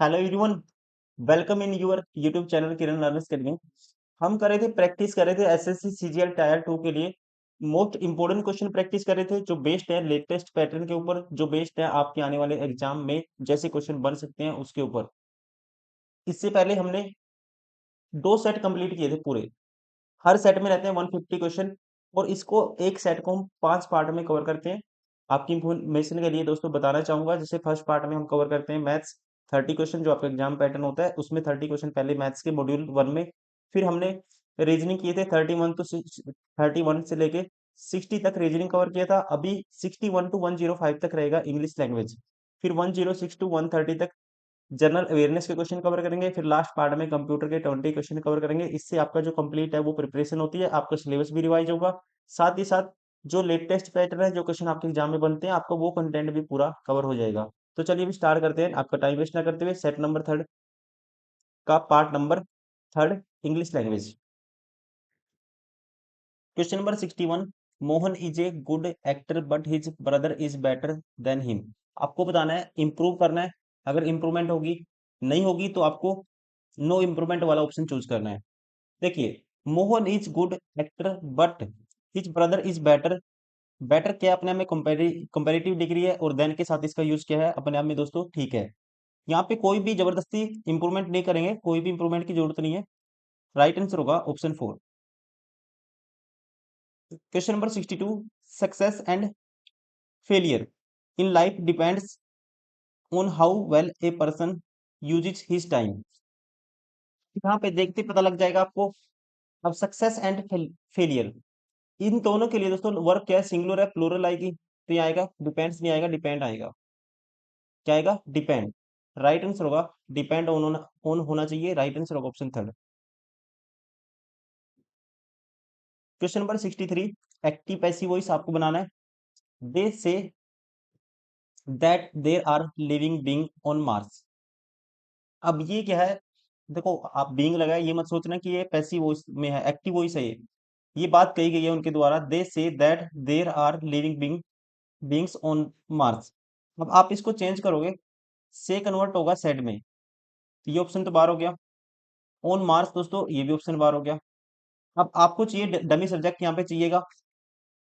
Hello everyone, welcome in your YouTube channel Kiran learners academy. हम कर रहे थे प्रैक्टिस कर रहे थे एसएससी सीजीएल टायर 2 के लिए। मोस्ट इंपोर्टेंट क्वेश्चन प्रैक्टिस कर रहे थे जो बेस्ड है लेटेस्ट पैटर्न के ऊपर, जो बेस्ड है आपके आने वाले एग्जाम में जैसे क्वेश्चन बन सकते हैं उसके ऊपर। इससे पहले हमने 2 सेट कंप्लीट किए थे पूरे। हर सेट में रहते हैं 150 क्वेश्चन और इसको एक सेट को हम 5 पार्ट में कवर करते हैं। आपकी इंफॉर्मेशन के लिए दोस्तों बताना चाहूंगा, जैसे फर्स्ट पार्ट में हम कवर करते हैं मैथ्स 30 क्वेश्चन, जो आपका एग्जाम पैटर्न होता है उसमें 30 क्वेश्चन पहले मैथ्स के मॉड्यूल 1 में। फिर हमने रीजनिंग किए थे 31 से लेके 60 तक रीजनिंग कवर किया था। अभी 61 to 105 तक रहेगा इंग्लिश लैंग्वेज। फिर 106 to 130 तक जनरल अवेयरनेस के क्वेश्चन कवर करेंगे। फिर लास्ट पार्ट में कंप्यूटर के 20 क्वेश्चन कवर करेंगे। इससे आपका जो कंप्लीट है वो प्रिपरेशन होती है, आपका सिलेबस भी रिवाइज होगा। साथ ही साथ जो लेटेस्ट पैटर्न है, जो क्वेश्चन आपके एग्जाम में बनते हैं, आपका वो कंटेंट भी पूरा कवर हो जाएगा। तो चलिए अभी स्टार्ट करते हैं, आपका टाइम वेस्ट ना करते हुए। सेट नंबर 3 का part number 3 English language. Question number 61, Mohan is a good actor but his brother is better than him. आपको बताना है, इंप्रूव करना है। अगर इंप्रूवमेंट होगी, नहीं होगी तो आपको नो इम्प्रूवमेंट वाला ऑप्शन चूज करना है। देखिए, Mohan is good actor but his brother is better. Better क्या अपने आप में कंपेरेटिव डिग्री है और देन के साथ इसका यूज क्या है अपने आप में दोस्तों, ठीक है। यहाँ पे कोई भी जबरदस्ती इंप्रूवमेंट नहीं करेंगे, कोई भी इंप्रूवमेंट की जरूरत नहीं है। राइट आंसर होगा option 4। Question number 62, success and failure in life depends on how well a person uses his time. यहाँ पे देखते पता लग जाएगा आपको। अब सक्सेस एंड फेलियर, इन दोनों के लिए दोस्तों वर्ब क्या है, सिंगुलर है प्लूरल आएगी, तो ये आएगा डिपेंड्स नहीं आएगा, डिपेंड आएगा। क्या आएगा? डिपेंड। राइट आंसर होगा डिपेंड ऑन होना चाहिए। राइट आंसर होगा option 3। Question number 63, active passive voice आपको बनाना है। They say that there are living being on Mars. अब ये क्या है? देखो, आप बीइंग लगाए, ये मत सोचना कि ये पैसिव वॉइस में है, एक्टिव वॉइस है ये बात कही गई है उनके द्वारा। They say that there are living beings on Mars. अब आप इसको चेंज करोगे, से कन्वर्ट होगा सेड में, तो ये ऑप्शन तो बाहर हो गया। ऑन मार्स दोस्तों, ये भी ऑप्शन बाहर हो गया। अब आपको चाहिए डमी सब्जेक्ट, यहाँ पे चाहिएगा,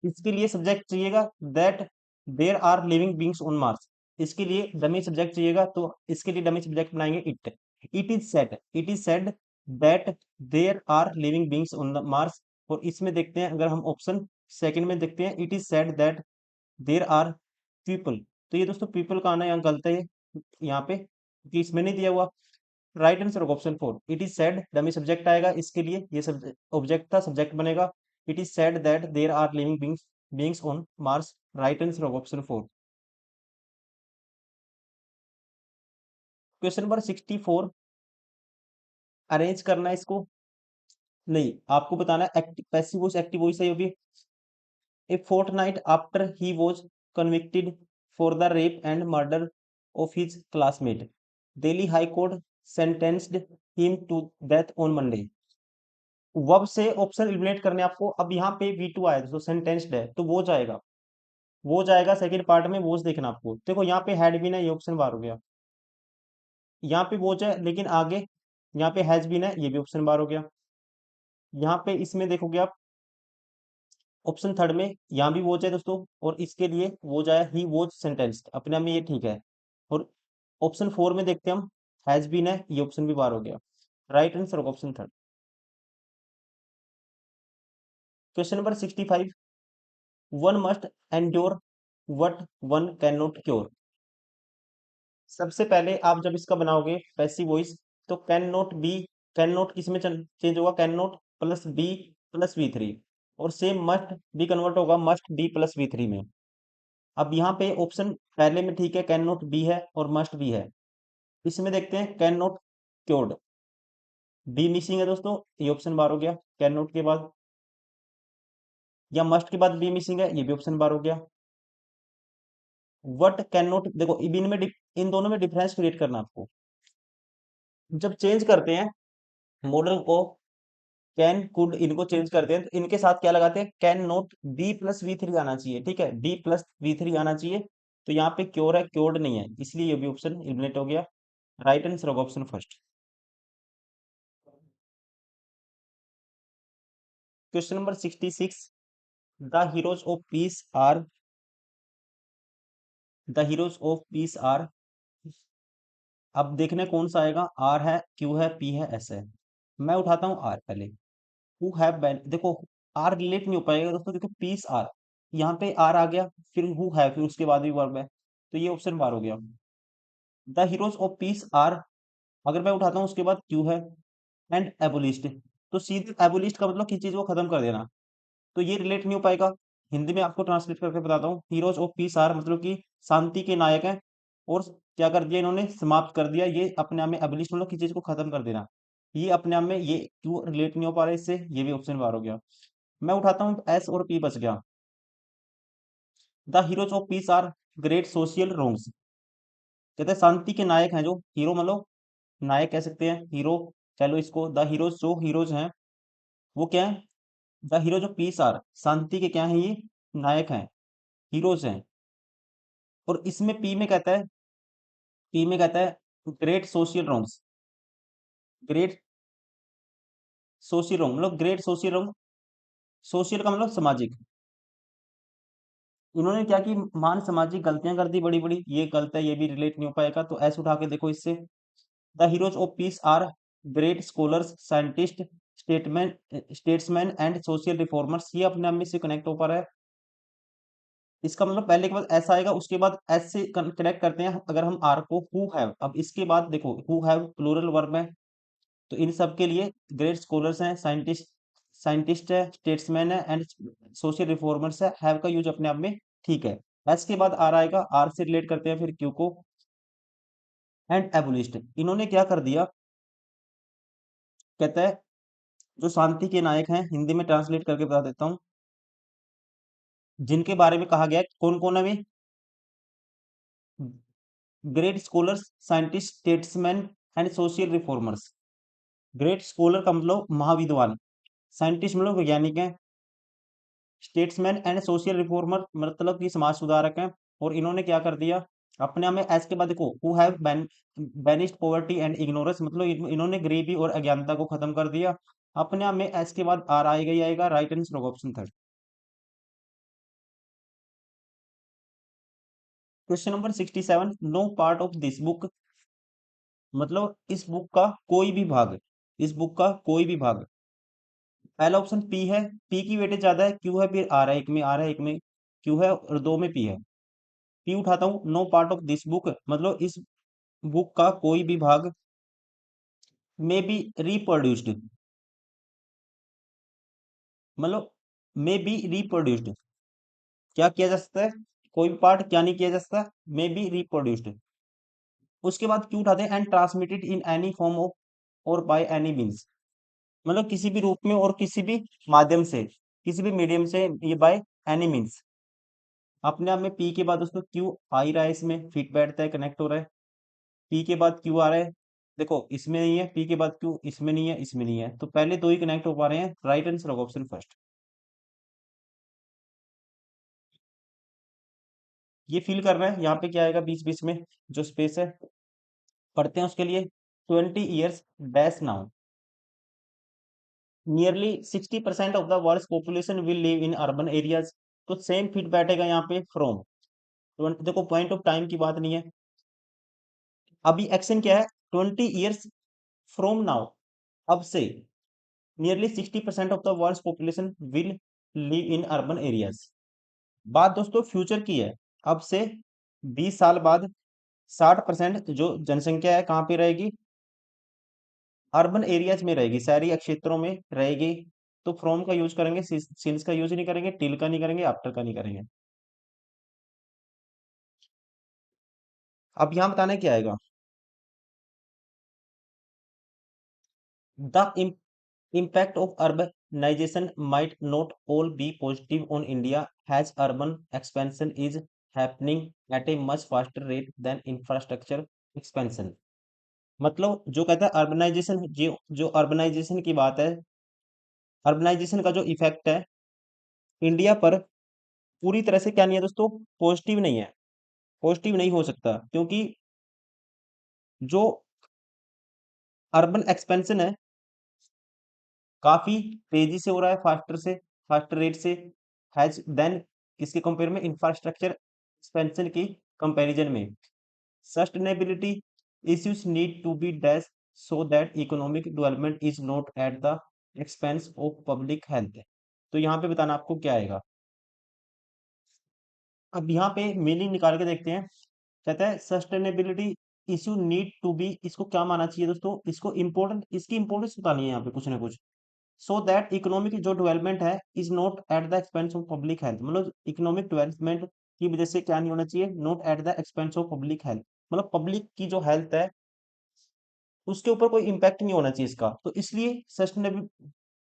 इसके लिए सब्जेक्ट चाहिएगा that there are living beings on Mars. इसके लिए डमी सब्जेक्ट चाहिएगा, तो इसके लिए डमी सब्जेक्ट बनाएंगे it. It is said that there are living beings on Mars. और इसमें देखते हैं, अगर हम ऑप्शन सेकंड में देखते हैं, it is said that there are people. तो ये दोस्तों पीपल का आना यहाँ गलत है, यहाँ पे क्योंकि इसमें नहीं दिया हुआ। राइट आंसर होगा option 4। It is said, dummy subject आएगा इसके लिए, ये सब ऑब्जेक्ट था, सब्जेक्ट बनेगा। It is said that there are living beings on Mars. Right answer होगा ऑप्शन 4। क्वेश्चन नंबर 64, अरेंज करना है इसको। नहीं, आपको बताना है active passive voice active voice है ये भी। A fortnight after he was convicted for the rape and murder of his classmate, Delhi high court sentenced him to death on Monday. Verb से ऑप्शन एलिमिनेट करने आपको। अब यहाँ पे V2 आया दोस्तों, सेंटेंस्ड है तो वो जाएगा, वो जाएगा सेकंड पार्ट में। वो देखना आपको, देखो यहाँ पे हैड बीन है, ये ऑप्शन बाहर हो गया। यहाँ पे वो है लेकिन आगे यहाँ पे हैज बीन है, ये भी ऑप्शन बाहर हो गया। यहाँ पे इसमें देखोगे आप ऑप्शन थर्ड में, यहाँ भी वो है दोस्तों, और इसके लिए वो जाए ही वोज सेंटेंस्ड, अपने आप में ये ठीक है। और ऑप्शन 4 में देखते हैं हम, हैज बीन है, ये ऑप्शन भी बाहर हो गया। राइट आंसर होगा option 3। Question number 65, one must endure what one can not cure. सबसे पहले आप जब इसका बनाओगे पैसिव वॉइस, तो can not be, can not किसमें चेंज होगा? Can not plus be plus V3। और सेम मस्ट बी कन्वर्ट होगा मस्ट बी प्लस V3 में। अब यहाँ पे ऑप्शन पहले में ठीक है, कैन नॉट बी है और मस्ट बी है। इसमें देखते हैं can not cured, B missing है दोस्तों, ये ऑप्शन बार हो गया कैन नॉट के बाद। या मस्ट के बाद बी मिसिंग है, ये भी ऑप्शन बार हो गया। वट कैन नॉट, देखो इनमें इन दोनों में डिफरेंस क्रिएट करना आपको। जब चेंज करते हैं मॉडल को, कैन कुड इनको चेंज करते हैं, तो इनके साथ क्या लगाते हैं? Can not B plus V3 आना चाहिए, ठीक है, बी प्लस V3 आना चाहिए। तो यहाँ पे क्योर है, क्योर्ड नहीं है, इसलिए ये भी ऑप्शन एलिमिनेट हो गया। राइट आंसर होगा option first. Question number 66, the heroes of peace are, the heroes of peace are, अब देखने कौन सा आएगा, आर है, क्यू है, पी है, एस है। मैं उठाता हूँ आर पहले। हु हैव बैन, देखो आर रिलेट नहीं हो पाएगा दोस्तों, देखो पीस आर, यहाँ पे आर आ गया, फिर हु है, फिर उसके बाद भी वर्ब है, तो ये ऑप्शन बार हो गया। The heroes of peace are, अगर मैं उठाता हूँ उसके बाद क्यू है, एंड एबोलिस्ट, तो सीधे एबोलिस्ट का मतलब किसी चीज को खत्म कर देना, तो ये रिलेट नहीं हो पाएगा। हिंदी में आपको ट्रांसलेट करके बताता हूँ, हीरोज ऑफ पीस आर मतलब कि शांति के नायक हैं, और क्या कर दिया इन्होंने, समाप्त कर दिया, ये अपने आप में एबलिश मतलब किसी चीज को खत्म कर देना, ये अपने आप में, ये क्यों रिलेट नहीं हो पा रहा है इससे, ये भी ऑप्शन बार हो गया। मैं उठाता हूँ एस और पी, बच गया। The heroes of peace are great social wrongs, कहते हैं शांति के नायक हैं जो हीरो, मतलब नायक कह सकते हैं, हीरो कह लो इसको। द हीरोज, जो हीरोज हैं वो क्या है, the heroes of peace are, शांति के क्या है ये, नायक हैं, हीरोज हैं। और इसमें पी में कहता है, पी में कहता है great social wrongs, great social wrong मतलब ग्रेट सोशल रॉन्ग, सोशल का मतलब सामाजिक, इन्होंने क्या की, मान सामाजिक गलतियां कर दी बड़ी बड़ी, ये गलत है, ये भी रिलेट नहीं हो पाएगा, तो ऐसे उठा के देखो इससे। The heroes of peace are great scholars, scientist, statesman, statesman and social reformers, ये अपने आप में से कनेक्ट हो पा रहा है। इसका मतलब पहले के बाद ऐसा आएगा, उसके बाद एस से कनेक्ट करते हैं अगर हम आर को, हु हैव, अब इसके बाद देखो हु हैव प्लूरल वर्ब है, तो इन सब के लिए ग्रेट स्कॉलर्स हैं, साइंटिस्ट, साइंटिस्ट है, स्टेट्समैन है, एंड सोशल रिफॉर्मर्स है, हैव का यूज अपने आप में ठीक है। एस के बाद आर आएगा, आर से रिलेट करते हैं फिर क्यू को, एंड एबोलिस्ट, इन्होंने क्या कर दिया, कहता है जो शांति के नायक हैं, हिंदी में ट्रांसलेट करके बता देता हूँ, जिनके बारे में कहा गया है, कौन कौन है वे, great scholars, scientist, statesman and social reformers. Great scholar का मतलब महाविद्वान, साइंटिस्ट मतलब वैज्ञानिक हैं, स्टेट्समैन एंड सोशल रिफॉर्मर मतलब कि समाज सुधारक हैं। और इन्होंने क्या कर दिया, अपने आप में एस के बाद देखो, who have banished poverty and ignorance मतलब इन्होंने गरीबी और अज्ञानता को खत्म कर दिया। अपने आप में एस के बाद आर आएगा ही आएगा, राइट आंसर होगा option third. Question number 67, no part of this book, मतलब इस बुक का कोई भी भाग, इस बुक का कोई भी भाग, पहला ऑप्शन पी है, पी की वेटेज ज्यादा है, क्यू है, फिर आर है, एक में आर है, एक में क्यू है, और दो में पी है। पी उठाता हूँ, no part of this book मतलब इस बुक का कोई भी भाग में बी रिप्रोड्यूस्ड, मतलब में बी रिप्रोड्यूस्ड, क्या किया जा सकता है, कोई भी पार्ट क्या नहीं किया जा सकता, में बी रिप्रोड्यूस्ड। उसके बाद क्यू उठाते हैं, and transmitted in any form of और बाय एनी मीन्स, मतलब किसी भी रूप में और किसी भी माध्यम से, किसी भी मीडियम से, ये बाय एनी मीन्स। अपने आप में पी के बाद उसको क्यू आ ही रहा है, इसमें फिट बैठता है, कनेक्ट हो रहा है। पी के बाद क्यू आ रहा है, देखो इसमें नहीं है, पी के बाद क्यू, इसमें नहीं है, इसमें नहीं है, तो पहले दो ही कनेक्ट हो पा रहे हैं, राइट आंसर होगा ऑप्शन फर्स्ट। ये फील कर रहे हैं, यहाँ पे क्या आएगा बीच बीच में जो स्पेस है, पढ़ते हैं उसके लिए। 20 years dash now, nearly 60% of the world population will live in urban areas, तो सेम फिट बैठेगा यहाँ पे फ्रॉम। देखो पॉइंट ऑफ टाइम की बात नहीं है, अभी एक्शन क्या है, 20 years फ्रॉम नाउ, अब से, nearly 60% of the world population will live in urban areas. बात दोस्तों फ्यूचर की है, अब से 20 साल बाद 60% जो जनसंख्या है कहाँ पे रहेगी, अर्बन एरियाज में रहेगी, शहरी क्षेत्रों में रहेगी। तो फ्रॉम का यूज करेंगे, सिंस का यूज नहीं करेंगे, टिल का नहीं करेंगे, आफ्टर का नहीं करेंगे। अब यहाँ बताना क्या आएगा, the impact of urbanization might not all be positive on India as urban expansion is happening at a much faster rate than infrastructure expansion। मतलब जो कहता है अर्बनाइजेशन, जो अर्बनाइजेशन की बात है, अर्बनाइजेशन का जो इफेक्ट है इंडिया पर, पूरी तरह से क्या नहीं है दोस्तों, पॉजिटिव नहीं है, पॉजिटिव नहीं हो सकता, क्योंकि जो अर्बन एक्सपेंशन है काफी तेजी से हो रहा है, फास्टर रेट से, हैज देन किसके कंपेयर में, इंफ्रास्ट्रक्चर एक्सपेंशन की कंपैरिजन में। Sustainability issues need to be dash so that economic development is not at the expense of public health। तो यहाँ पे बताना आपको क्या आएगा। अब यहाँ पे मीनिंग निकाल के देखते हैं। कहता है sustainability issue need to be, इसको क्या माना चाहिए दोस्तों, इसको इम्पोर्टेंट, इसकी इंपॉर्टेंस बतानी है यहाँ पे कुछ ना कुछ। सो दैट इकोनॉमिक जो डेवलपमेंट है is not at the expense of public health, मतलब इकोनॉमिक डेवलपमेंट की वजह से क्या नहीं होना चाहिए, not at the expense of public health, मतलब पब्लिक की जो हेल्थ है उसके ऊपर कोई इम्पैक्ट नहीं होना चाहिए इसका। तो इसलिए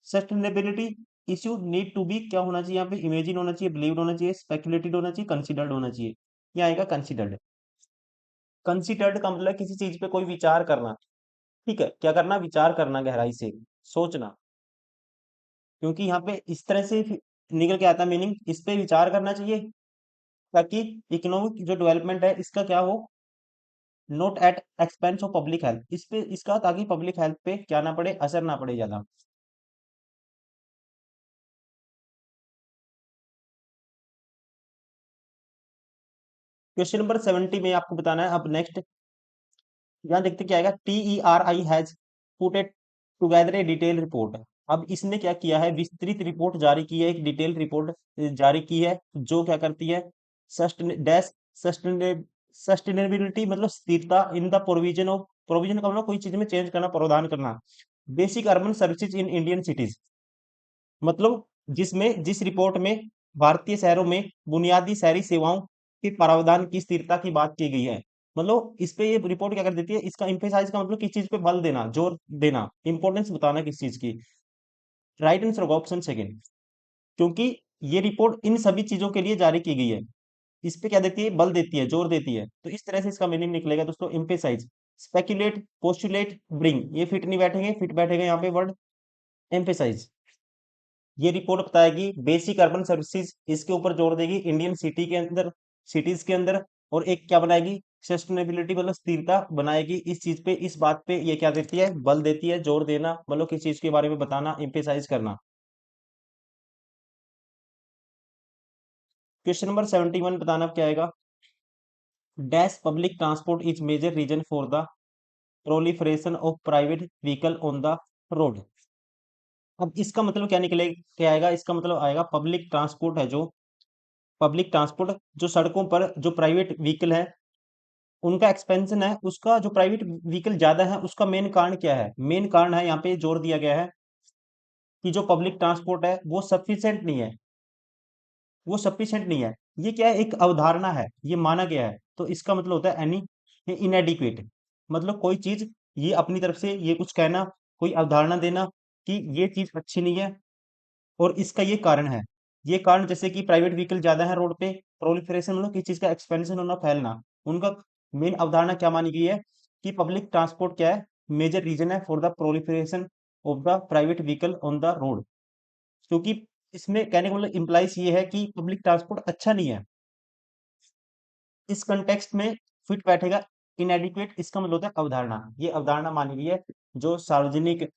sustainability issue need to be क्या होना चाहिए, यहाँ पे इमेजिन होना चाहिए, बिलीव्ड होना चाहिए, स्पेकुलेटेड होना चाहिए, कंसिडर्ड होना चाहिए। ये आएगा कंसिडर्ड। कंसिडर्ड का मतलब किसी चीज पे कोई विचार करना, ठीक है, क्या करना, विचार करना, गहराई से सोचना। क्योंकि यहाँ पे इस तरह से निकल के आता है मीनिंग, इस पे विचार करना चाहिए ताकि इकोनॉमिक जो डेवलपमेंट है इसका क्या हो, not at expense of public health, इस पे इसका, ताकि पब्लिक हेल्थ पे क्या ना पड़े, असर ना पड़े ज्यादा। क्वेश्चन नंबर 70 में आपको बताना है अब नेक्स्ट। यहाँ देखते क्या आएगा, TERI has put it together A detail report. अब इसने क्या किया है, विस्तृत रिपोर्ट जारी की है, एक डिटेल रिपोर्ट जारी की है, जो क्या करती है, डैश सस्टेनेबिलिटी मतलब स्थिरता in the provision of, provision का मतलब कोई चीज में चेंज करना, प्रावधान करना, basic urban services in Indian cities, मतलब जिसमें, जिस रिपोर्ट में भारतीय शहरों में बुनियादी शहरी सेवाओं के प्रावधान की स्थिरता की बात की गई है। मतलब इस पे ये रिपोर्ट क्या कर देती है, इसका एम्फेसाइज का मतलब किस चीज पे बल देना, जोर देना, इंपॉर्टेंस बताना किस चीज की। राइट आंसर होगा ऑप्शन सेकंड, क्योंकि ये रिपोर्ट इन सभी चीजों के लिए जारी की गई है, इस पे क्या देती है, बल देती है, जोर देती है। तो इस तरह से इसका मीनिंग निकलेगा दोस्तों, एम्फेसाइज, स्पेक्युलेट, पोस्टुलेट, ब्रिंग, ये फिट नहीं बैठेंगे, फिट बैठेगा यहाँ पे वर्ड एम्फेसाइज। ये रिपोर्ट बताएगी बेसिक अर्बन सर्विसेज, इसके ऊपर जोर देगी इंडियन सिटी के अंदर, सिटीज के अंदर। और एक क्या बनाएगी, सस्टेनेबिलिटी मतलब स्थिरता बनाएगी इस चीज पे, इस बात पे ये क्या देती है, बल देती है, जोर देना, मतलब किसी चीज के बारे में बताना, एम्फेसाइज करना। क्वेश्चन नंबर 71 बताना अब क्या आएगा, dash public transport is major reason for the proliferation of private vehicle on the road. अब इसका मतलब क्या निकले, क्या आएगा, इसका मतलब आएगा पब्लिक ट्रांसपोर्ट है जो, पब्लिक ट्रांसपोर्ट जो सड़कों पर जो प्राइवेट व्हीकल है उनका एक्सपेंशन है, उसका जो प्राइवेट व्हीकल ज्यादा है उसका मेन कारण क्या है, मेन कारण है यहाँ पे जोर दिया गया है कि जो पब्लिक ट्रांसपोर्ट है वो सफिशिएंट नहीं है, वो सफिशिएंट नहीं है। ये क्या है, एक अवधारणा है, ये माना गया है, तो इसका मतलब होता है एनी, इनएडिक्वेट, मतलब कोई चीज, ये अपनी तरफ से ये कुछ कहना, कोई अवधारणा देना कि ये चीज अच्छी नहीं है और इसका ये कारण है। ये कारण जैसे कि प्राइवेट व्हीकल ज्यादा है रोड पे, प्रोलिफरेशन मतलब किसी चीज का एक्सपेंशन होना, फैलना, उनका मेन अवधारणा क्या मानी गई है कि पब्लिक ट्रांसपोर्ट क्या है, मेजर रीजन है for the proliferation of the private vehicle on the road. क्योंकि इसमें कहने का मतलब इम्प्लाइज ये है कि पब्लिक ट्रांसपोर्ट अच्छा नहीं है, इस कंटेक्स्ट में फिट बैठेगा इनएडिक्वेट, इसका मतलब होता है अवधारणा, ये अवधारणा मानी गई है, जो सार्वजनिक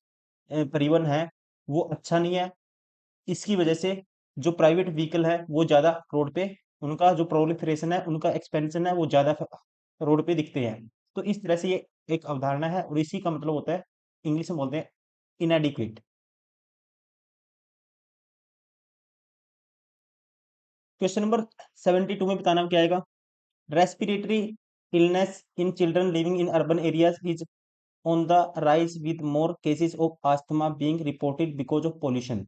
परिवहन है वो अच्छा नहीं है, इसकी वजह से जो प्राइवेट व्हीकल है वो ज्यादा रोड पे, उनका जो प्रोलिफरेशन है, उनका एक्सपेंशन है वो ज्यादा रोड पे दिखते हैं। तो इस तरह से ये एक अवधारणा है और इसी का मतलब होता है, इंग्लिश में बोलते हैं इनएडिक्वेट। क्वेश्चन नंबर 72 में बताना क्या आएगा, respiratory illness in children living in urban areas is on the rise with more cases of asthma being reported because of pollution.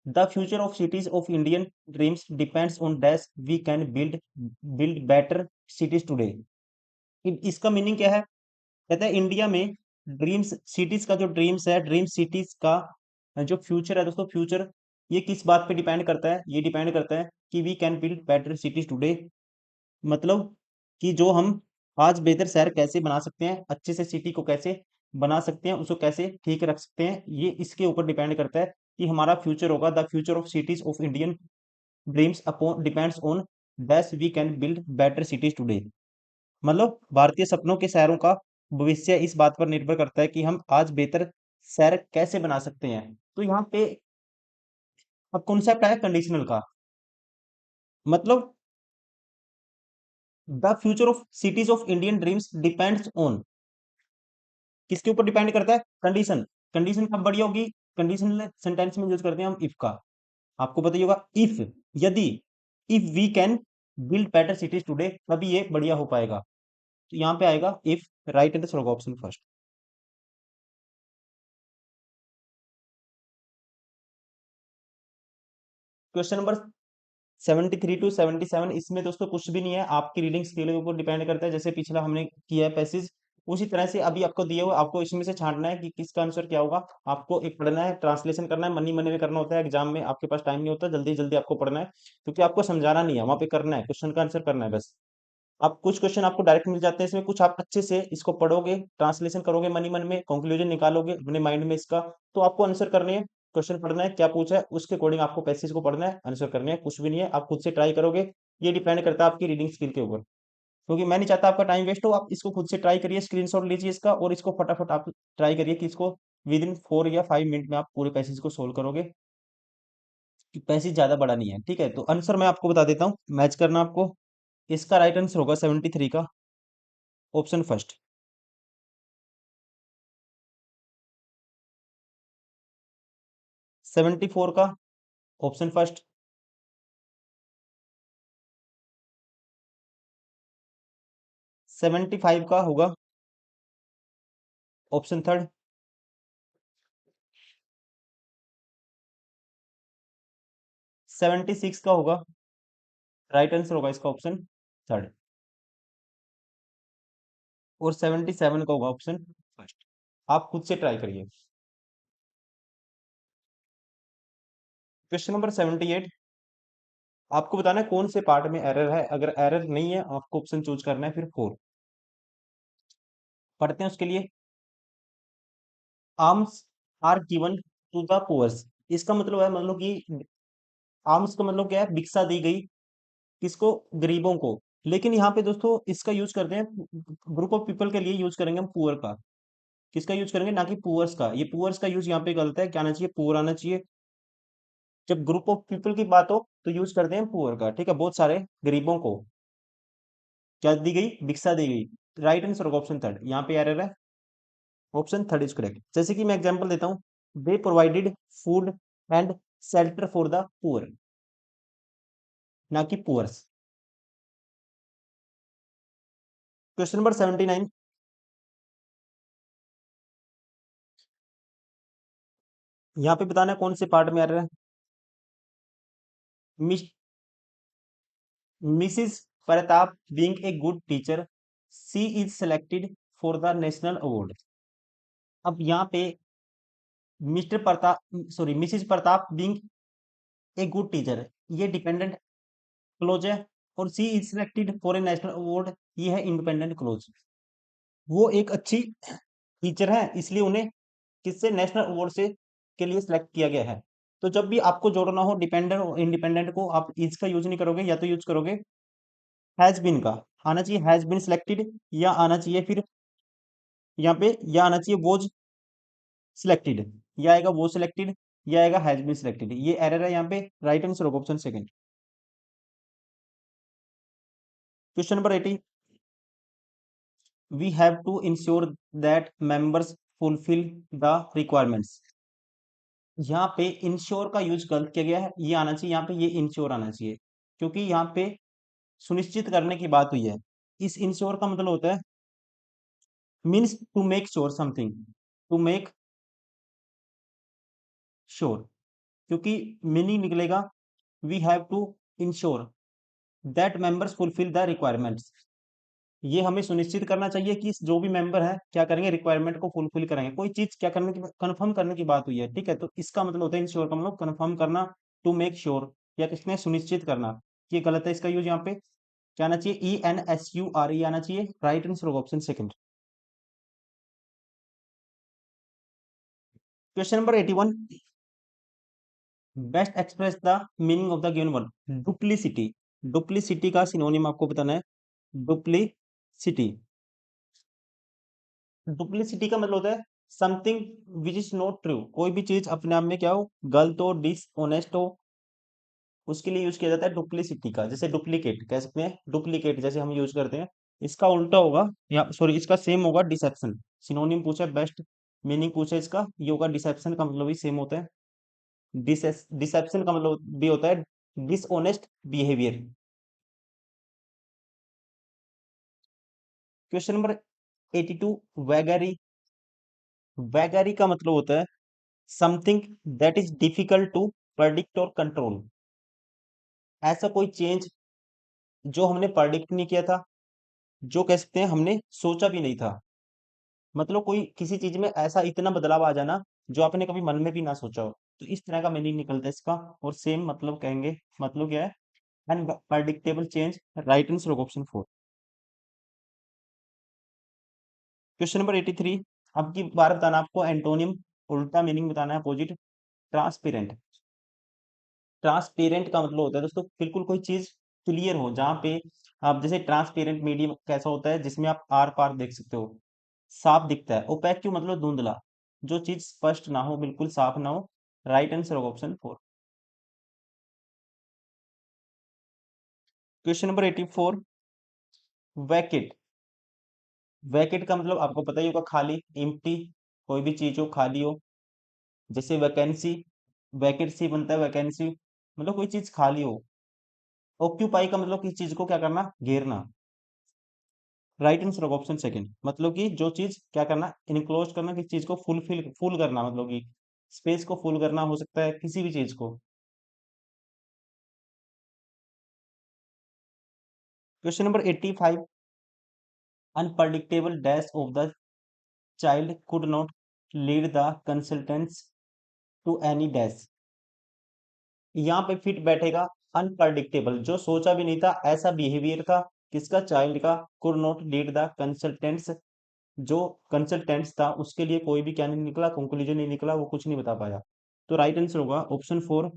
The future of cities of Indian dreams depends on dash we can build better cities today. इसका meaning क्या है, कहता है India में dreams cities का जो dreams है, dream cities का जो फ्यूचर है दोस्तों, फ्यूचर ये किस बात पे डिपेंड करता है, ये डिपेंड करता है कि we can build better cities today, मतलब कि जो हम आज बेहतर शहर कैसे बना सकते हैं, अच्छे से सिटी को कैसे बना सकते हैं, उसको कैसे ठीक रख सकते हैं, ये इसके ऊपर डिपेंड करता है कि हमारा फ्यूचर होगा, the future of cities of Indian dreams upon depends on this we can build better cities today, मतलब भारतीय सपनों के शहरों का भविष्य इस बात पर निर्भर करता है कि हम आज बेहतर शहर कैसे बना सकते हैं। तो यहाँ पे अब कॉन्सेप्ट आया कंडीशनल का, मतलब the future of cities of Indian dreams depends on, किसके ऊपर डिपेंड करता है? कंडीशन। कंडीशन कब बढ़िया होगी? कंडीशनल सेंटेंस में यूज करते हैं हम इफ का। आपको पता ही होगा, इफ, यदि, if we can build better cities today, तभी ये बढ़िया हो पाएगा। तो यहाँ पे आएगा इफ, राइट एंड होगा option first. Question number 73 to 77, इसमें दोस्तों कुछ भी नहीं है, आपकी रीडिंग स्किल के ऊपर डिपेंड करता है, जैसे पिछला हमने किया है पैसेज, उसी तरह से अभी आपको दिए हुए, आपको इसमें से छांटना है कि किसका आंसर क्या होगा। आपको एक पढ़ना है, ट्रांसलेशन करना है, मनी मनी में करना होता है, एग्जाम में आपके पास टाइम नहीं होता, जल्दी जल्दी आपको पढ़ना है, क्योंकि आपको समझाना नहीं है, वहां पे करना है, क्वेश्चन का आंसर करना है बस। आप कुछ क्वेश्चन आपको डायरेक्ट मिल जाते हैं इसमें, कुछ आप अच्छे से इसको पढ़ोगे, ट्रांसलेशन करोगे, मनी मन में कंक्लूजन निकालोगे अपने माइंड में इसका, तो आपको आंसर करने हैं। क्वेश्चन पढ़ना है, क्या पूछा है उसके अकॉर्डिंग आपको पैसेज को पढ़ना है, आंसर करने हैं, कुछ भी नहीं है, आप खुद से ट्राई करोगे। ये डिपेंड करता है आपकी रीडिंग स्किल के ऊपर, क्योंकि मैं नहीं चाहता आपका टाइम वेस्ट हो, आप इसको खुद से ट्राई करिए, स्क्रीनशॉट लीजिए इसका, और इसको फटाफट आप ट्राई करिए कि इसको विद इन 4 या 5 मिनट में आप पूरे पैसेज को सोल्व करोगे, कि पैसेज ज्यादा बड़ा नहीं है। ठीक है, तो आंसर मैं आपको बता देता हूँ, मैच करना आपको। इसका राइट आंसर होगा 73 का, ऑप्शन फर्स्ट। 74 का, ऑप्शन फर्स्ट। 75 का होगा, ऑप्शन थर्ड। 76 का होगा, राइट आंसर होगा इसका ऑप्शन थर्ड। और 77 का होगा ऑप्शन फर्स्ट। आप खुद से ट्राई करिए। क्वेश्चन नंबर 78, आपको बताना है कौन से पार्ट में एरर है, अगर एरर नहीं है आपको ऑप्शन चूज करना है फिर फोर। पढ़ते हैं उसके लिए। Arms are given to the poors, इसका मतलब है, मतलब कि आर्म्स का मतलब क्या है? भिक्षा दी गई, किसको? गरीबों को। लेकिन यहाँ पे दोस्तों इसका यूज करते हैं, ग्रुप ऑफ पीपल के लिए यूज करेंगे हम पुअर का, किसका यूज करेंगे, ना कि पुअर्स का। ये पुअर्स का यूज यहाँ पे गलत है, क्या आना चाहिए? पुअर आना चाहिए। जब ग्रुप ऑफ पीपल की बात हो तो यूज करते हैं पुअर का, ठीक है, बहुत सारे गरीबों को क्या दी गई? भिक्षा दी गई। राइट आंसर होगा ऑप्शन थर्ड, यहाँ पे एरर है, ऑप्शन थर्ड इज करेक्ट। जैसे कि मैं एग्जांपल देता हूँ, दे provided food and shelter for the poor, ना कि पुअर्स। क्वेश्चन नंबर 79, यहाँ पे बताना है कौन से पार्ट में एरर है। Miss Mrs Pratap being a good teacher, she is selected for the national award. अब यहाँ पे Mr Pratap, sorry, Mrs Pratap being a good teacher, ये डिपेंडेंट क्लोज है, और she is selected for a national award, ये है इंडिपेंडेंट क्लोज। वो एक अच्छी टीचर है, इसलिए उन्हें किससे? नेशनल अवार्ड से के लिए सिलेक्ट किया गया है। तो जब भी आपको जोड़ना हो डिपेंडेंट और इंडिपेंडेंट को, आप इज का यूज नहीं करोगे, या तो यूज करोगे हैज बीन का, आना चाहिए हैज बीन सिलेक्टेड, या आना चाहिए फिर यहाँ पे, या आना चाहिए वोज सिलेक्टेड, या आएगा वो सिलेक्टेड, या आएगा हैज बीन सिलेक्टेड। ये एरर है यहाँ पे, राइट आंसर होगा option second. Question number 80, we have to ensure that members fulfil the requirements. यहाँ पे इंश्योर का यूज गलत किया गया है, ये आना चाहिए यहाँ पे, ये इंश्योर आना चाहिए, क्योंकि यहाँ पे सुनिश्चित करने की बात हुई है। इस इंश्योर का मतलब होता है, means to make sure something, to make sure, क्योंकि मीनिंग निकलेगा we have to ensure that members fulfil the requirements. ये हमें सुनिश्चित करना चाहिए कि जो भी मेंबर है क्या करेंगे? रिक्वायरमेंट को फुलफिल करेंगे, कोई चीज क्या करने की, कंफर्म करने की बात हुई है, ठीक है, तो इसका मतलब होता है इंश्योर का मतलब कंफर्म करना, टू मेक श्योर, या किसने? सुनिश्चित करना। ये गलत है, इसका यूज यहाँ पे क्या आना चाहिए? ENSURE आना चाहिए, राइट आंसर होगा option second. Question number 81, best express the meaning of the given word duplicity. Duplicity का सिनोनिम आपको बताना है, डुप्लीसिटी। डुप्लीसिटी का मतलब होता है something which is not true, कोई भी चीज अपने आप में क्या हो, गलत हो, डिसऑनेस्ट हो, उसके लिए यूज किया जाता है डुप्लीसिटी का। जैसे डुप्लीकेट कह सकते हैं, डुप्लीकेट जैसे हम यूज करते हैं, इसका उल्टा होगा, या सॉरी इसका सेम होगा डिसेप्शन। सिनोनिम पूछा, बेस्ट मीनिंग पूछा इसका, ये होगा डिसेप्शन का मतलब भी सेम होता है। डिसेप्शन का मतलब भी होता है dishonest behaviour. Question number 82, vagary. Vagary का मतलब होता है something that is difficult to predict और कंट्रोल, ऐसा कोई चेंज जो हमने प्रेडिक्ट नहीं किया था, जो कह सकते हैं हमने सोचा भी नहीं था। मतलब कोई किसी चीज में ऐसा इतना बदलाव आ जाना जो आपने कभी मन में भी ना सोचा हो, तो इस तरह का मीनिंग निकलता है इसका। और सेम मतलब कहेंगे, मतलब क्या है, अनप्रडिक्टेबल चेंज। राइट आंसर होगा ऑप्शन 4। क्वेश्चन नंबर 83, अब की बार बताना आपको एंटोनियम, उल्टा मीनिंग बताना है, अपोजिट। ट्रांसपेरेंट। ट्रांसपेरेंट का मतलब होता है दोस्तों बिल्कुल कोई चीज क्लियर हो, जहां पे आप जैसे ट्रांसपेरेंट मीडियम कैसा होता है, जिसमें आप आर पार देख सकते हो, साफ दिखता है। ओपेक क्यों मतलब धुंधला, जो चीज स्पष्ट ना हो, बिल्कुल साफ ना हो। राइट आंसर होगा ऑप्शन 4। क्वेश्चन नंबर 84, वैकेट। वैकेट का मतलब आपको पता ही होगा, खाली, एम्प्टी, कोई भी चीज हो खाली हो। जैसे वैकेंसी, वैकेंसी बनता है वैकेंसी, मतलब कोई चीज खाली हो। ऑक्यूपाई का मतलब किसी चीज को क्या करना, घेरना। राइट आंसर होगा ऑप्शन सेकंड, मतलब कि जो चीज क्या करना, इनक्लोज करना, किसी चीज को फुल करना, मतलब कि स्पेस को फुल करना हो सकता है किसी भी चीज को। Question number 85, unpredictable dash of the child could not lead the consultants to any dash. यहाँ पे फिट बैठेगा अनप्रडिक्टेबल, जो सोचा भी नहीं था, ऐसा बिहेवियर था किसका, चाइल्ड का। Could not lead the consultants, जो कंसल्टेंट्स था उसके लिए कोई भी क्या नहीं निकला, कंक्लूजन नहीं निकला, वो कुछ नहीं बता पाया। तो राइट आंसर होगा option 4,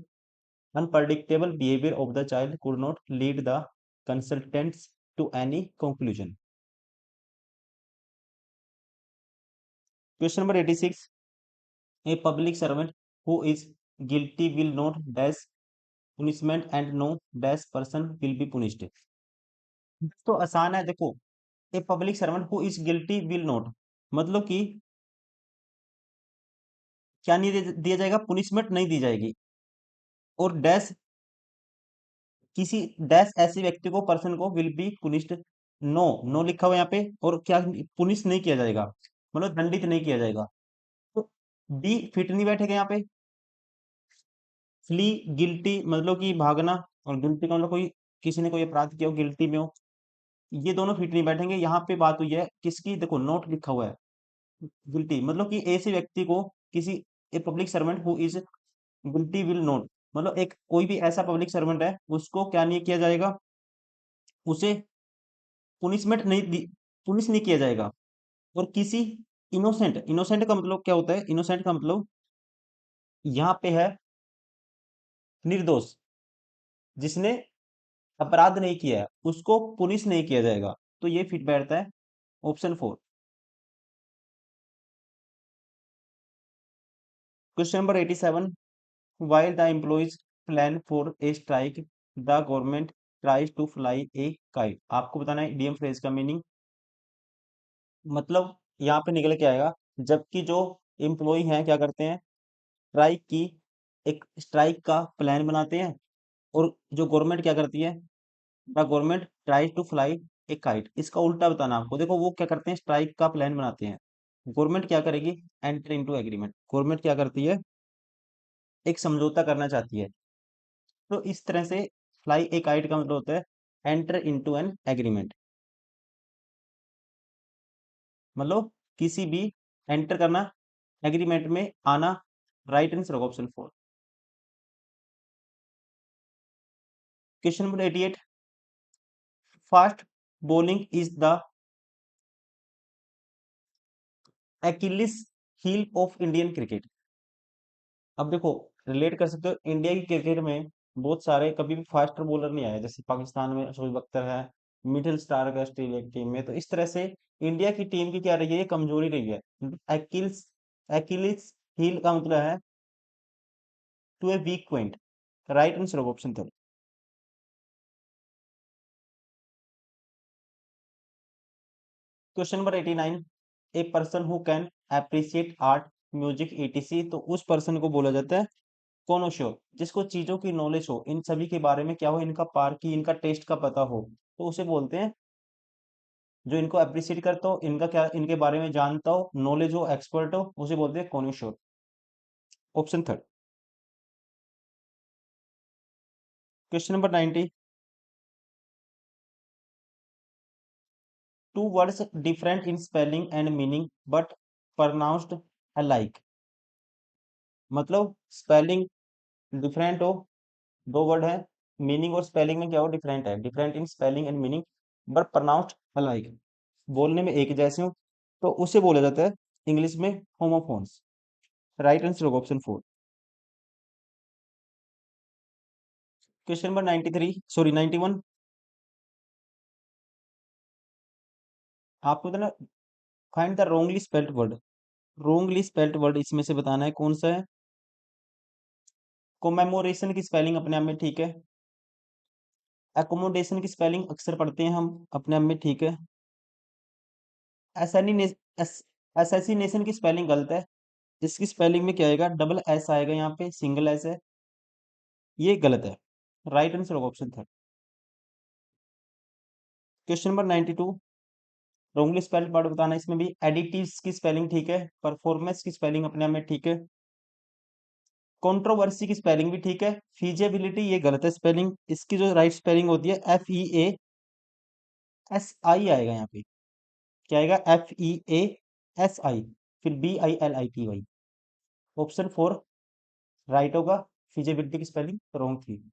unpredictable behaviour of the child could not lead the consultants to any conclusion. Question number 86, a public servant who is guilty will not dash punishment and no dash person will be punished। तो आसान है देखो, ए public servant who is guilty will not, मतलब कि क्या नहीं दिया जाएगा, पुनिशमेंट नहीं दी जाएगी। और डैश, किसी डैश ऐसे व्यक्ति को, पर्सन को, विल बी पुनिश्ड, नो, नो लिखा हुआ यहाँ पे, और क्या पुनिश नहीं किया जाएगा, मतलब दंडित नहीं किया जाएगा। तो डी फिट नहीं बैठेगा यहाँ पे। फ्ली, गिल्टी मतलब कि भागना, और गिल्टी का मतलब कोई, किसी ने कोई अपराध किया हो, गिल्टी में हो, ये दोनों फिट नहीं बैठेंगे। यहाँ पे बात हुई है किसकी, देखो नोट लिखा हुआ है, गिल्टी मतलब कि ऐसे व्यक्ति को, किसी, ए public servant who is guilty will not, मतलब एक कोई भी ऐसा पब्लिक सर्वेंट है, उसको क्या नहीं किया जाएगा, उसे पुनिशमेंट नहीं दी, पुनिश नहीं किया जाएगा। और किसी इनोसेंट, इनोसेंट का मतलब क्या होता है, इनोसेंट का मतलब यहाँ पे है निर्दोष, जिसने अपराध नहीं किया है उसको पुनिश नहीं किया जाएगा। तो ये फिट बैठता है option 4। Question number 87, while the employees plan for a strike, the government tries to fly a kite। आपको बताना है इडियम फ्रेज का मीनिंग। मतलब यहाँ पे निकल के आएगा, जबकि जो एम्प्लॉय हैं क्या करते हैं, स्ट्राइक की, एक स्ट्राइक का प्लान बनाते हैं, और जो गवर्नमेंट क्या करती है, the government try to fly a kite. इसका उल्टा बताना आपको, देखो वो क्या करते हैं, स्ट्राइक का प्लान बनाते हैं, गवर्नमेंट क्या करेगी, एंटर इनटू एग्रीमेंट, गवर्नमेंट क्या करती है, एक समझौता करना चाहती है। तो इस तरह से फ्लाई ए काइट का मतलब होता है एंटर इनटू एन एग्रीमेंट, मतलब किसी भी, एंटर करना, एग्रीमेंट में आना। राइट आंसर होगा option 4। Question number 88, fast bowling is the Achilles heel of Indian cricket. अब देखो, रिलेट कर सकते हो, इंडिया की क्रिकेट में बहुत सारे कभी भी फास्ट बॉलर नहीं आए, जैसे पाकिस्तान में शोएब अख्तर है, मिडिल स्टार का ऑस्ट्रेलिया की टीम में, तो इस तरह से इंडिया की टीम की क्या रही है, ये कमजोरी रही है। एक्किल्स एक्किलिस हील का मतलब है to a weak point. Right answer होगा option third. Question number 89, a person who can appreciate art, music, etc, तो उस पर्सन को बोला जाता है कॉनोश्योर, जिसको चीजों की नॉलेज हो, इन सभी के बारे में क्या हो, इनका पार की, इनका टेस्ट का पता हो, तो उसे बोलते हैं, जो इनको अप्रिशिएट करता हो, इनका क्या, इनके बारे में जानता हो, नॉलेज हो, एक्सपर्ट हो, उसे बोलते हैं connoisseur. Option third. Question number 90, two words different in spelling and meaning but pronounced alike, मतलब स्पेलिंग डिफरेंट हो, दो वर्ड है, मीनिंग और स्पेलिंग में क्या हो, डिफरेंट है, different in spelling and meaning but pronounced alike, बोलने में एक जैसे हो, तो उसे बोला जाता है इंग्लिश में होमोफोन्स। राइट आंसर होगा option four. Question number 93, sorry 91, आपको तो ना find the Rongli spelled word, Rongli spelled word इसमें से बताना है कौन सा है। कोमेमोरेशन की स्पेलिंग अपने आप में ठीक है, एकोमोडेशन की स्पेलिंग अक्सर पढ़ते हैं हम, अपने आप में ठीक है, असैसिनेशन की स्पेलिंग गलत है, इसकी स्पेलिंग में क्या आएगा, डबल एस आएगा, यहाँ पे सिंगल एस है, ये गलत है। राइट आंसर होगा option third. Question number 92, Rongli spelled word बताना, इसमें भी एडिटिव्स की स्पेलिंग ठीक है, परफॉर्मेंस की स्पेलिंग अपने आप में ठीक है, कंट्रोवर्सी की स्पेलिंग भी ठीक है, फीजिबिलिटी ये गलत है स्पेलिंग, इसकी जो राइट स्पेलिंग होती है FEASI आएगा, यहाँ पे क्या आएगा, FEASI, फिर BILITY। ऑप्शन फोर राइट होगा, फीजिबिलिटी की स्पेलिंग रॉन्ग थी।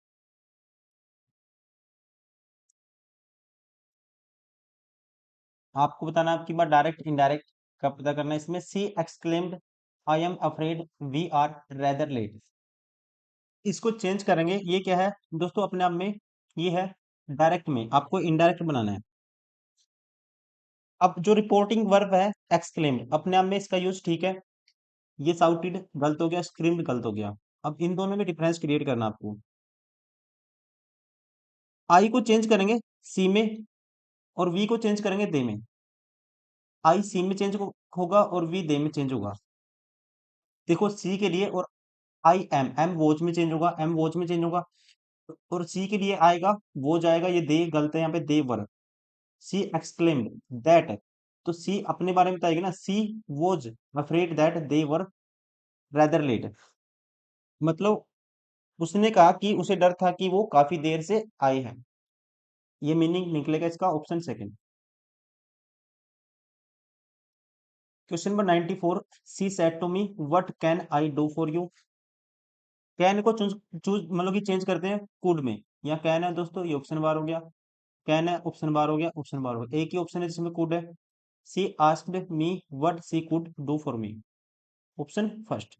आपको बताना आपकी बात, डायरेक्ट इनडायरेक्ट का पता करना है इसमें। She exclaimed I am afraid we are rather late, इसको चेंज करेंगे, ये क्या है दोस्तों, अपने आप में ये है डायरेक्ट में, आपको इनडायरेक्ट बनाना है। अब जो रिपोर्टिंग वर्ब है एक्सक्लेम्ड, अपने आप में इसका यूज ठीक है, ये साउटेड गलत हो गया, स्क्रीम्ड गलत हो गया। अब इन दोनों में डिफरेंस क्रिएट करना आपको। आई को चेंज करेंगे सी में, और वी को चेंज करेंगे दे में। आई सी में चेंज होगा और वी दे में चेंज होगा। देखो सी के लिए, और आई एम, एम वॉच में चेंज होगा, एम वॉच में चेंज होगा, और सी के लिए आएगा वो जाएगा, ये दे गलत है, यहाँ पे दे वर, सी एक्सक्लेम्ड दैट, तो सी अपने बारे में बताएगी ना, she was afraid that they were rather late, मतलब उसने कहा कि उसे डर था कि वो काफी देर से आए हैं, ये मीनिंग निकलेगा इसका, option second. Question number 94, she said to me what can I do for you, can को चूज चूज मतलब कि चेंज करते हैं कुड में, या कैन है दोस्तों, ये ऑप्शन बार हो गया, कैन है ऑप्शन बार हो गया, ऑप्शन बार हो गया, एक ही ऑप्शन है जिसमें कुड है। She asked me what she could do for me, option first.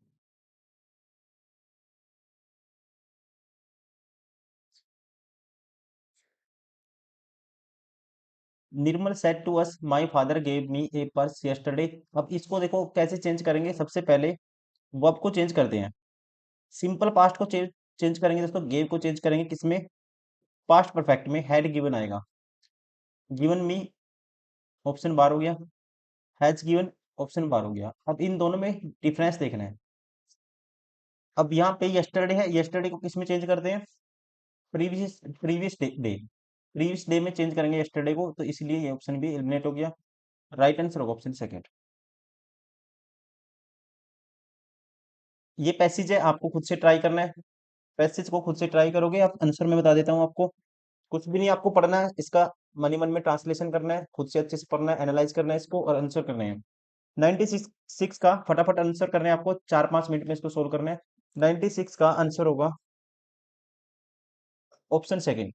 Nirmal said to us my father gave me a purse yesterday, अब इसको देखो कैसे चेंज करेंगे, सबसे पहले वर्ब को चेंज करते हैं, सिंपल पास्ट को चेंज चेंज करेंगे दोस्तों, गेव को चेंज करेंगे किसमें, पास्ट परफेक्ट में, हैड गिवन आएगा, गिवन मी ऑप्शन बार हो गया, हैज गिवन ऑप्शन बार हो गया। अब इन दोनों में डिफरेंस देखना है। अब यहाँ पे यस्टरडे है, यस्टरडे को किस में चेंज करते हैं, previous previous day day, previous day में चेंज करेंगे यस्टरडे को, तो इसलिए ये ऑप्शन भी एलिमिनेट हो गया। राइट आंसर होगा ऑप्शन सेकंड। ये पैसेज है, आपको खुद से ट्राई करना है, पैसेज को खुद से ट्राई करोगे आप, आंसर मैं बता देता हूँ आपको। कुछ भी नहीं आपको पढ़ना है इसका, मनी मन में ट्रांसलेशन करना है, खुद से अच्छे से पढ़ना है, एनालाइज करना है इसको, और आंसर करना है। 96 का फटाफट आंसर करना है आपको, 4-5 मिनट में इसको सोल्व करना है। 96 का आंसर होगा ऑप्शन सेकंड।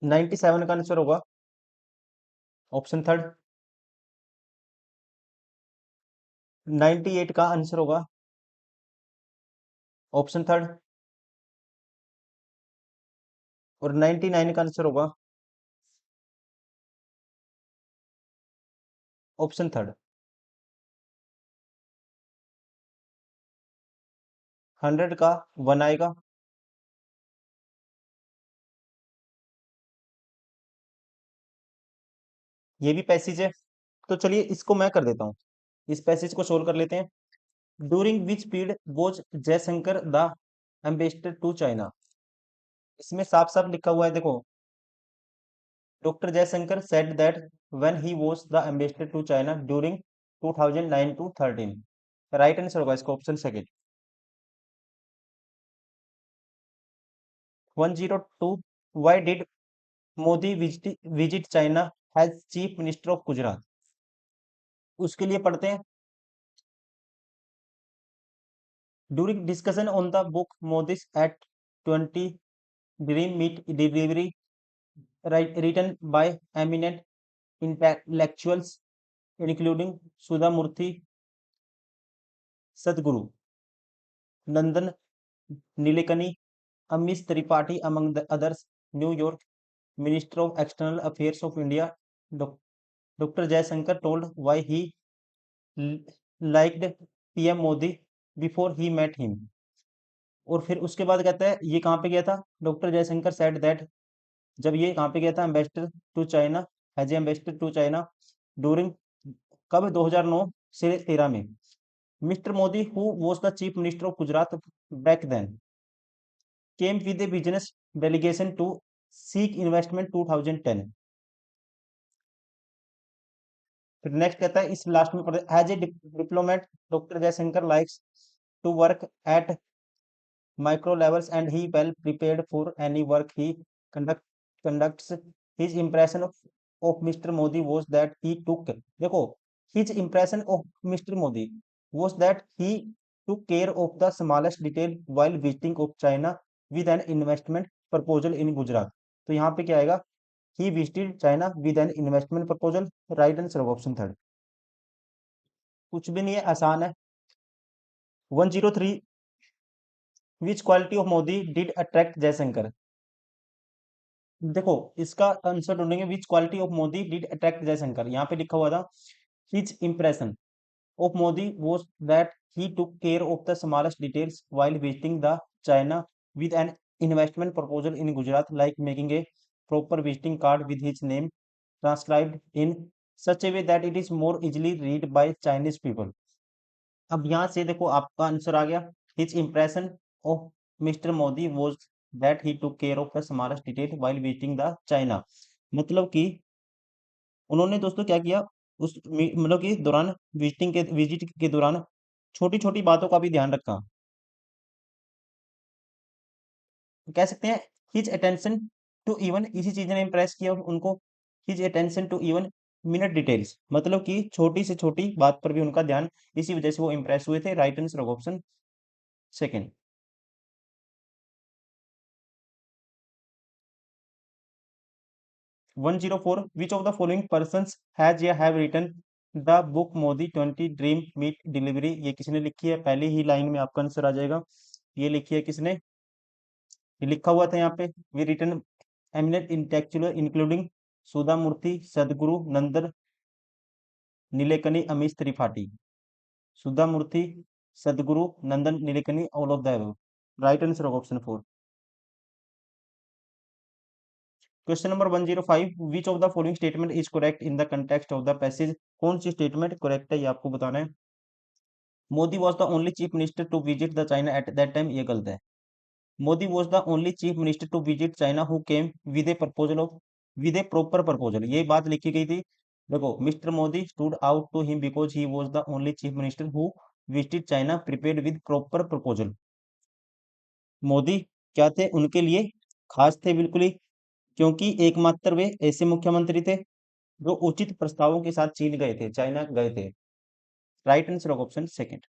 97 का आंसर होगा ऑप्शन थर्ड। 98 का आंसर होगा ऑप्शन थर्ड। और 99 का आंसर होगा ऑप्शन थर्ड। 100 का 1 आएगा। ये भी पैसेज है, तो चलिए इसको मैं कर देता हूँ, इस पैसेज को सोल्व कर लेते हैं। During which period was Jaishankar the ambassador to China. इसमें साफ साफ लिखा हुआ है, देखो, doctor Jaishankar said that when he was the ambassador to China during 2009 to 13। Right answer होगा इसका option second. 102, why did Modi visit China as chief minister of Gujarat. उसके लिए पढ़ते हैं, during discussion on the book Modi's at 20 dream meet delivery written by eminent intellectuals including Sudha Murthy, Sadhguru, Nandan Nilekani, Amish Tripathi, among the others, New York Minister of External Affairs of India, Dr. Jaishankar told why he liked PM Modi before he met him। और फिर उसके बाद कहता है ये कहाँ पे गया था, डॉक्टर जयशंकर सेड दैट, जब ये कहाँ पे गया था, ambassador to China, as ambassador to China during, कब, 2009 से 13 में। Mister Modi who was the chief minister of Gujarat back then came with a business delegation to seek investment 2010। फिर नेक्स्ट कहता है, इस लास्ट में पढ़ते, as a diplomat doctor Jaishankar likes to work at micro levels and he well prepared for any work he conducts। His impression of Mr. Modi was that he took, देखो, his impression of Mr. Modi was that he took care of the smallest detail while visiting of China with an investment proposal in Gujarat। तो यहाँ पे क्या आएगा, he visited China with an investment proposal। Right answer होगा option third. कुछ भी नहीं है, आसान है। 103, विच quality of Modi did attract Jaishankar. देखो, इसका आंसर ढूंढेंगे, विच quality of Modi did attract Jaishankar. यहाँ पे लिखा हुआ था, his impression of Modi was that he took care of the smallest details while visiting the China with an investment proposal in Gujarat like making a proper visiting card with his name transcribed in such A way that it is more easily read by Chinese people. अब यहाँ से देखो आपका answer आ गया, his impression of mister Modi was that he took care of the smallest detail while visiting the China. मतलब कि उन्होंने दोस्तों क्या किया, उस मतलब कि दौरान विजिट के दौरान छोटी छोटी बातों का भी ध्यान रखा। तो कह सकते हैं हिज अटेंशन टू इवन, इसी चीज ने इम्प्रेस किया उनको, his attention to even minute details, मतलब कि छोटी से छोटी बात पर भी उनका ध्यान, इसी वजह से वो इम्प्रेस हुए थे। Right answer option second. 104, which of the following persons has या have written the book Modi 20 dream meet delivery. ये किसने लिखी है, पहली ही लाइन में आपका आंसर आ जाएगा, ये लिखी है किसने, ये लिखा हुआ था यहाँ पे, we written eminent intellectual including Sudha Murthy, Sadhguru, Nandan Nilekani, Amish Tripathi. Sudha Murthy, Sadhguru, Nandan Nilekani, all of the above. Right answer होगा option four. Question number 105, which of the following statement is correct in the context of the passage. कौन सी स्टेटमेंट करेक्ट है ये आपको बताना है। Modi was the only chief minister to visit the China at that time, ये गलत है। Modi was the only chief minister to visit China who came with a proposal of, with a proper proposal, ये बात लिखी गई थी। देखो, mister Modi stood out to him because he was the only chief minister who visited China prepared with proper proposal. Modi क्या थे, उनके लिए खास थे बिल्कुल ही, क्योंकि एकमात्र वे ऐसे मुख्यमंत्री थे जो उचित प्रस्तावों के साथ चीन गए थे, चाइना गए थे। Right answer option second.